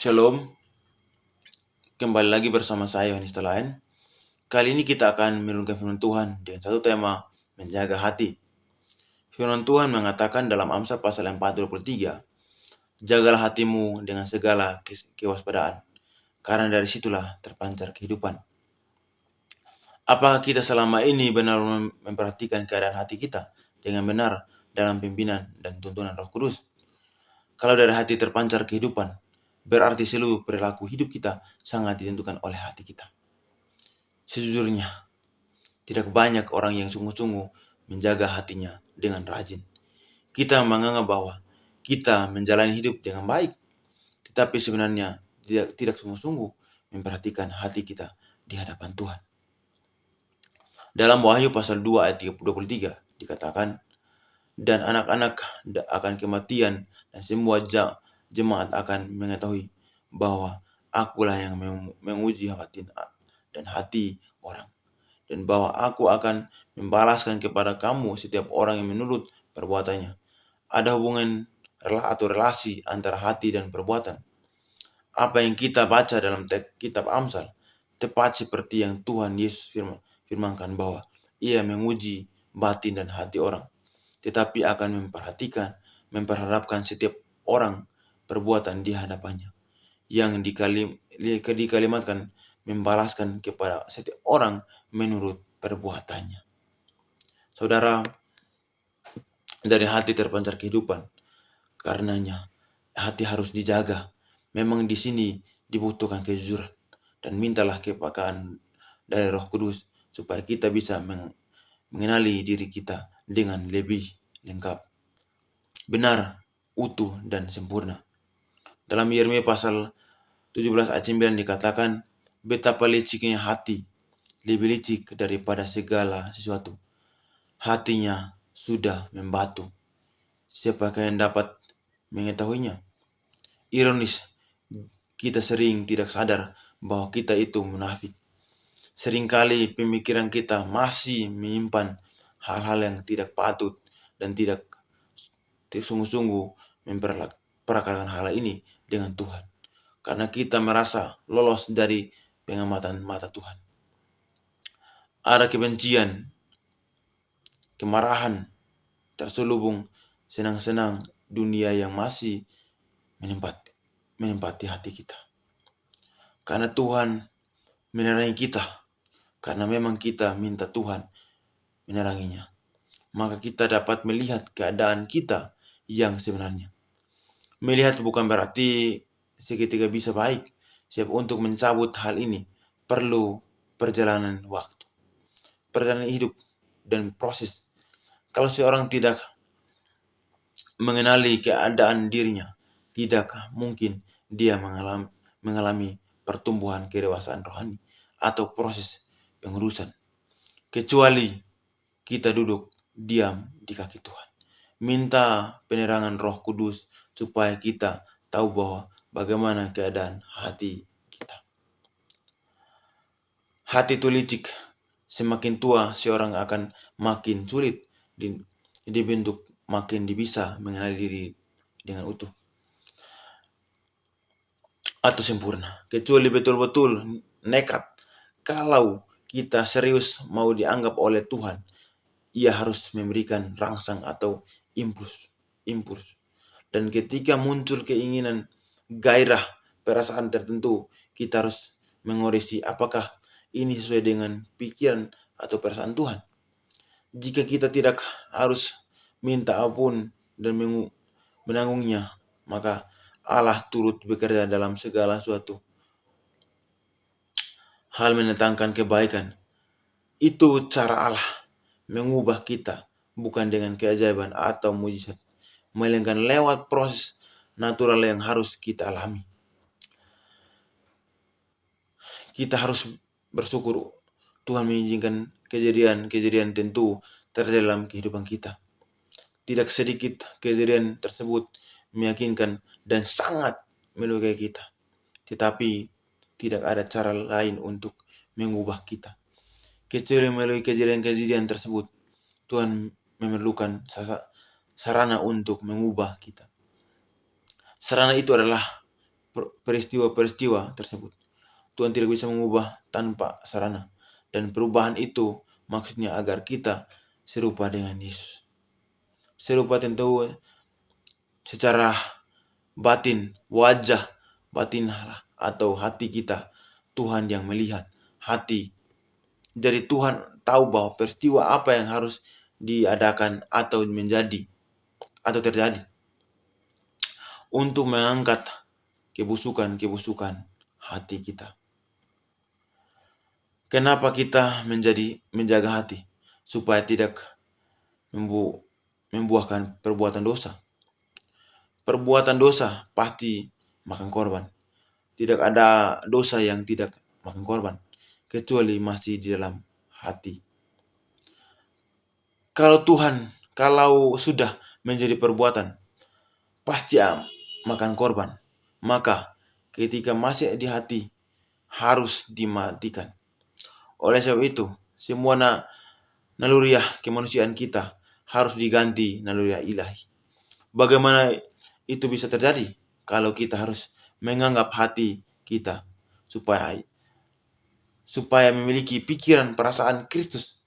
Shalom, kembali lagi bersama saya Yohanes Telain. Kali ini kita akan merenungkan firman Tuhan dengan satu tema, menjaga hati. Firman Tuhan mengatakan dalam Amsal pasal 4:23, jagalah hatimu dengan segala kewaspadaan, karena dari situlah terpancar kehidupan. Apakah kita selama ini benar memperhatikan keadaan hati kita dengan benar dalam pimpinan dan tuntunan Roh Kudus? Kalau dari hati terpancar kehidupan, berarti seluruh perilaku hidup kita sangat ditentukan oleh hati kita. Sejujurnya, tidak banyak orang yang sungguh-sungguh menjaga hatinya dengan rajin. Kita menganggap bahwa kita menjalani hidup dengan baik, tetapi sebenarnya tidak sungguh-sungguh memperhatikan hati kita di hadapan Tuhan. Dalam Wahyu pasal 2 ayat 23 dikatakan, dan anak-anak akan kematian dan semua jemaat akan mengetahui bahwa akulah yang menguji hati dan hati orang, dan bahwa aku akan membalaskan kepada kamu setiap orang yang menurut perbuatannya. Ada hubungan atau relasi antara hati dan perbuatan. Apa yang kita baca dalam kitab Amsal tepat seperti yang Tuhan Yesus firmankan bahwa Ia menguji batin dan hati orang, tetapi akan memperhadapkan setiap orang perbuatan di hadapannya, yang dikalimatkan membalaskan kepada setiap orang menurut perbuatannya. Saudara, dari hati terpancar kehidupan. Karenanya, hati harus dijaga. Memang di sini dibutuhkan kejujuran, dan mintalah kepekaan dari Roh Kudus supaya kita bisa mengenali diri kita dengan lebih lengkap, benar, utuh, dan sempurna. Dalam Yeremia pasal 17 ayat 9 dikatakan, betapa liciknya hati, lebih licik daripada segala sesuatu. Hatinya sudah membatu. Siapakah yang dapat mengetahuinya? Ironis, kita sering tidak sadar bahwa kita itu munafik. Seringkali pemikiran kita masih menyimpan hal-hal yang tidak patut dan tidak sungguh-sungguh memperagakan hal ini dengan Tuhan, karena kita merasa lolos dari pengamatan mata Tuhan. Ada kebencian, kemarahan, terselubung senang-senang dunia yang masih menempati hati kita. Karena Tuhan menerangi kita, karena memang kita minta Tuhan meneranginya, maka kita dapat melihat keadaan kita yang sebenarnya. Melihat bukan berarti seketika bisa baik. Siap untuk mencabut hal ini perlu perjalanan waktu, perjalanan hidup, dan proses. Kalau seorang tidak mengenali keadaan dirinya, tidak mungkin dia mengalami pertumbuhan kedewasaan rohani atau proses pengurusan, kecuali kita duduk diam di kaki Tuhan. Minta penerangan Roh Kudus supaya kita tahu bahwa bagaimana keadaan hati kita. Hati itu licik. Semakin tua seorang akan makin sulit dibentuk, makin bisa mengenali diri dengan utuh atau sempurna, kecuali betul-betul nekat. Kalau kita serius mau dianggap oleh Tuhan, Ia harus memberikan rangsang atau impuls. Dan ketika muncul keinginan, gairah, perasaan tertentu, kita harus mengoresi apakah ini sesuai dengan pikiran atau perasaan Tuhan. Jika kita tidak harus minta ampun dan menanggungnya, maka Allah turut bekerja dalam segala suatu hal mendatangkan kebaikan. Itu cara Allah mengubah kita, bukan dengan keajaiban atau mujizat, melainkan lewat proses natural yang harus kita alami. Kita harus bersyukur Tuhan mengizinkan kejadian tentu terjadi dalam kehidupan kita. Tidak sedikit kejadian tersebut meyakinkan dan sangat melukai kita, tetapi tidak ada cara lain untuk mengubah kita kecuali melalui kejadian-kejadian tersebut. Tuhan memerlukan sarana untuk mengubah kita. Sarana itu adalah peristiwa-peristiwa tersebut. Tuhan tidak bisa mengubah tanpa sarana. Dan perubahan itu maksudnya agar kita serupa dengan Yesus. Serupa tentu secara batin, wajah batin atau hati kita. Tuhan yang melihat hati. Jadi Tuhan tahu bahwa peristiwa apa yang harus diadakan atau menjadi atau terjadi untuk mengangkat kebusukan hati kita. Kenapa kita menjaga hati? Supaya tidak membuahkan perbuatan dosa. Perbuatan dosa pasti makan korban. Tidak ada dosa yang tidak makan korban, kecuali masih di dalam hati. Kalau sudah menjadi perbuatan, pasti makan korban. Maka ketika masih di hati, harus dimatikan. Oleh sebab itu, semua naluriah kemanusiaan kita harus diganti naluriah ilahi. Bagaimana itu bisa terjadi? Kalau kita harus menganggap hati kita supaya memiliki pikiran perasaan Kristus.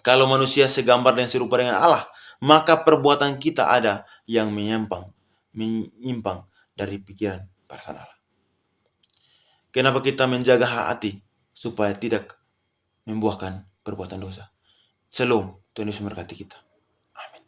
Kalau manusia segambar dan serupa dengan Allah, maka perbuatan kita ada yang menyimpang dari pikiran perasaan Allah. Kenapa kita menjaga hati? Supaya tidak membuahkan perbuatan dosa. Shalom, Tuhan Yesus memberkati kita. Amin.